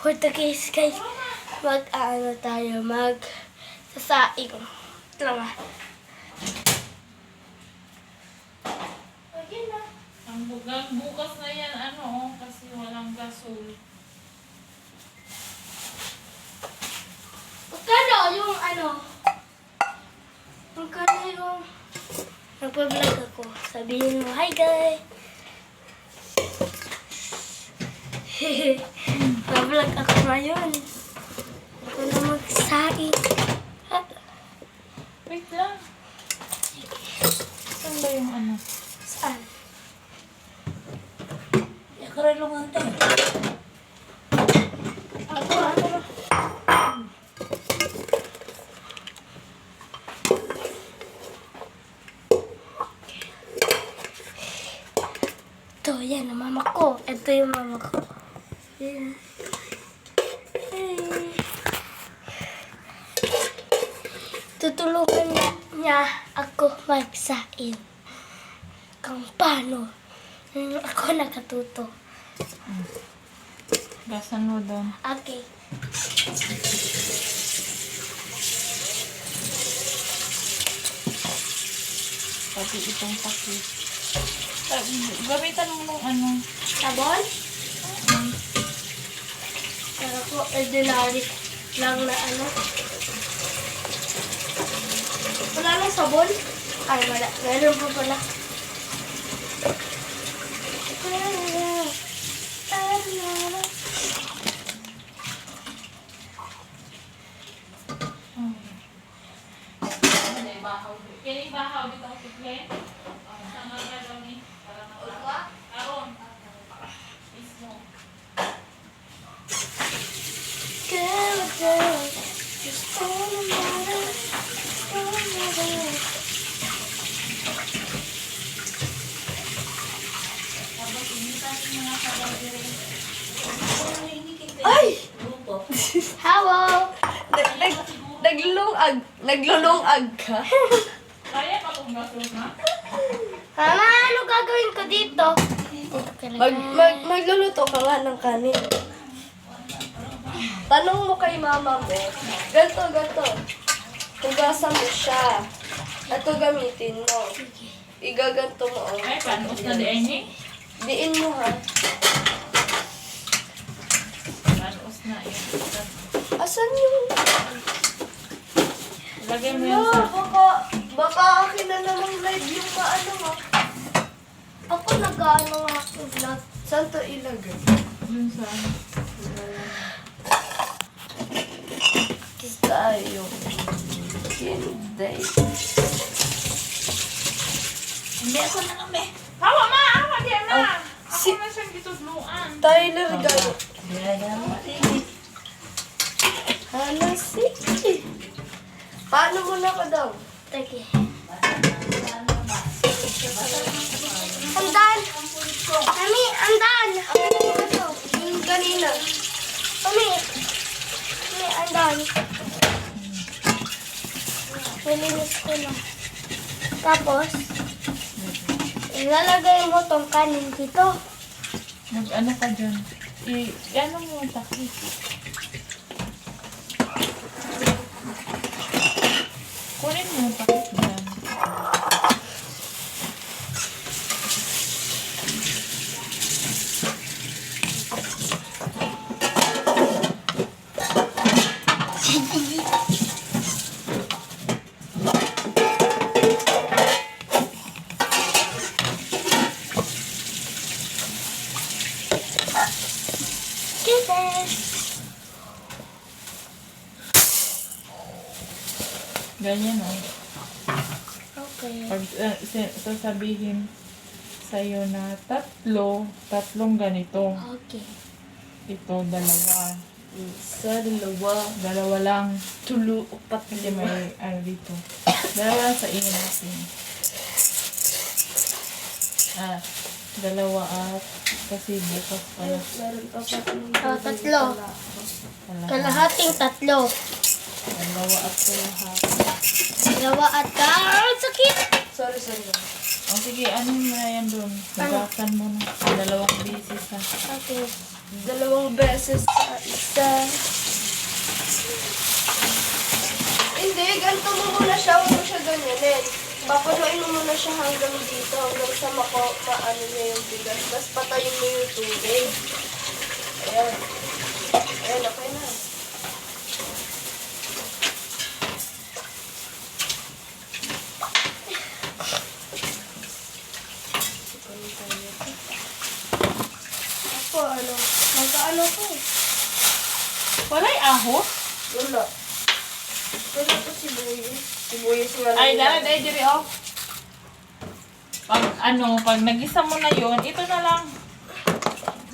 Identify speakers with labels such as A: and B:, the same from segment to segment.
A: Portuguese guys. Mag-ano tayo, sasaing. Ito lang ah. Ayun na.
B: Ang bukas na yan, kasi walang gasol.
A: Magkano yung magkano yung nagpa-vlog ako. Sabihin mo, hi guys. Pa-vlog ako ngayon. Ako na magsaing.
B: Wait lang. Saan ba yung
A: Saan?
C: Yakaralungan tayo.
A: Ako. Ito, yan ang mama ko. Ito yung mama ko. Yan. Hey. Tutulungan niya ako magsain. Kung paano ako nakatuto.
B: gasan mo doon?
A: Okay.
B: Pati itong pakit. Gamitan mo nung
A: Sabon? Pero po, ordinary lang na Wala nang sabon? Ay, wala. Meron pa pala.
B: Kini bahaw dito ako tiklen. Saan nga daw ni? Para na. Aron. Ismo.
A: Girl, girl, just all the matter, all the matter.
B: Tapos initan yung mga sabaw dire.
C: Ay! Grupo.
A: Hello!
C: Naglulungag ka?
B: Kaya pa kung gasol na?
A: Mama, ano gagawin ko dito?
C: Magluluto ka nga ng kanin. Tanong mo kay mama mo, ganto. Hugasan mo siya. Ito gamitin mo. Igaganto mo.
B: Ay, panos na di ay
C: Diin mo ha.
B: Panos na yun.
C: Asan yung...
B: Lagay mo yan sa...
C: Baka akin na namang live yung maano ha.
A: Ako nag-ano ako vlog.
C: Saan to ilagay?
B: Dun sa...
C: Tayo. Hindi.
A: Hindi ako na kami.
B: Hawa ma! Hawa di na!
C: Ah,
B: Ako na siyang gitudluan.
C: Tyler, gano.
A: Sige.
C: Hala, sige. Paano mo na ka daw?
A: Sige. Andan! Mami, andan!
C: Yung kanina.
A: Mami! Mami, andan. Nilinis ko na. Tapos, ilalagay mo tong kanin dito.
B: Mag-ano ka dyan? I-ano mo yung takip. Kunin mo yung takip dyan. Ganyan o.
A: Okay.
B: Pag sasabihin sa'yo na tatlong ganito.
A: Okay.
B: Ito, dalawa.
C: Sa dalawa.
B: Dalawa lang.
C: Tulo, upat,
B: Kasi
C: lima.
B: may dito. Dalawa lang sa inyo natin. Dalawa at kasi bukas pala.
C: Meron pa pa.
A: Tatlo. Kalahating tatlo.
B: Dalawa at lahat.
A: Dalawa at sakit!
C: Sorry.
B: O sige, ano mo na yan doon? Hugasan mo na. Dalawang beses ha.
A: Okay.
C: 2 beses sa isa. Hindi, ganito mo muna siya. Huwag mo siya ganyanin. Papaluin mo muna siya hanggang dito, hanggang sa maano niya yung bigas. Tapos patayin mo yung tubig. Ayan. Ayan, okay na. Ako, magkaano ko eh.
B: Wala'y ahos?
C: Wala. Pero ito sibuyas. Sibuyas nga lang.
B: Ay, dahil diri oh. Pag nagisa mo na yon, ito na lang.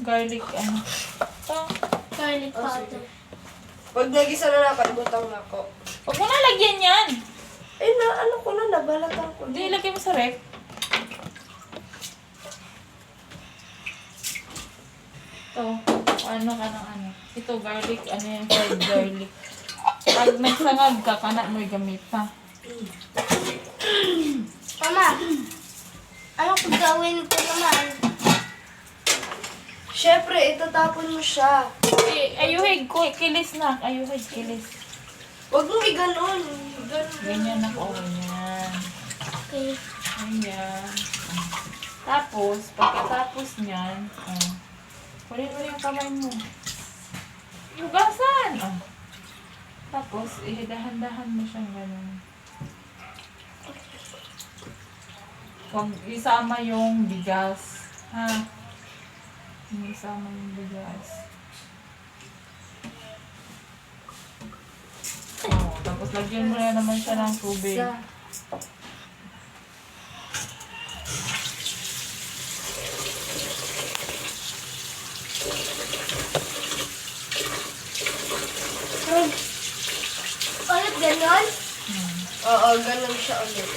B: Garlic, Ito.
A: Garlic
C: Oh,
A: powder.
C: sige. Pag nagisa na nakalimutan na ako.
B: Huwag mo na lagyan yan.
C: Eh, ko na, nabalatan ko.
B: Hindi, ilagay mo sa ref. Ito. Ito, garlic. Ano yan? Fried garlic. Pag nagsangag ka, kana mo'y gamit pa.
A: Mama, ano kung gawin ko naman?
C: Siyempre, itatapon mo siya.
B: Ayuhig ko, kilis na. Ayuhig, kilis.
C: Huwag mo i-ganon.
B: Ganyan ako, ganyan.
A: Okay.
B: Ganyan. Tapos, pagkatapos niyan, kunin mo yung kamay mo. Hugasan! Tapos, dahan-dahan mo siyang ganun. Huwag isama yung bigas. Ha? Huwag isama yung bigas. Tapos lagyan mo na naman siya ng tubig.
A: Ulit ganon?
C: Oo, ganon siya ulit.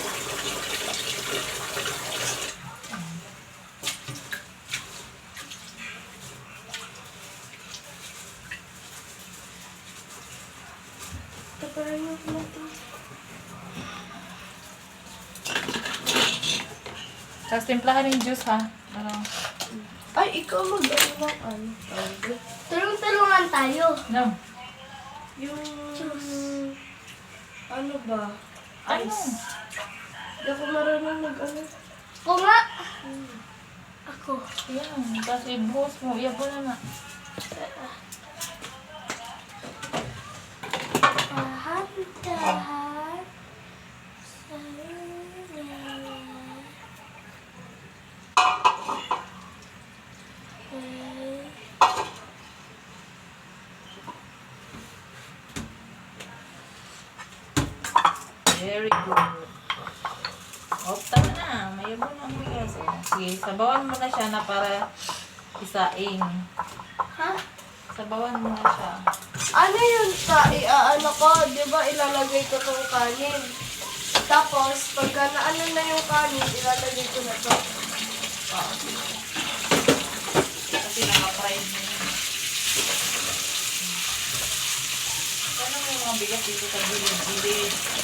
C: Taparan mo natin.
B: Tapos timplahan yung juice ha.
C: Ay, ikaw mag-ano ng
A: Tulong-tulungan tayo.
B: No.
C: Yung...
A: Juice.
C: Ano ba?
B: Ano?
C: Hindi ako marunong mag-ano.
A: Ako nga. Ako.
B: Yan. Tapos ibuhos mo. Iyabo na na.
A: Dahan-dahan.
B: Very good. Tama na. Mayabon na ang bigas. Sige, sabawan mo na siya na para isaing.
A: Ha?
B: Sabawan mo na siya.
C: Ano yun sa iaano ko? Di ba ilalagay ko tong kanin? Tapos, pagka naano na yung kanin, ilalagay ko na to.
B: Kasi naka-fried na yun. Paano mo yung mga bigas dito sa gilid-gilid?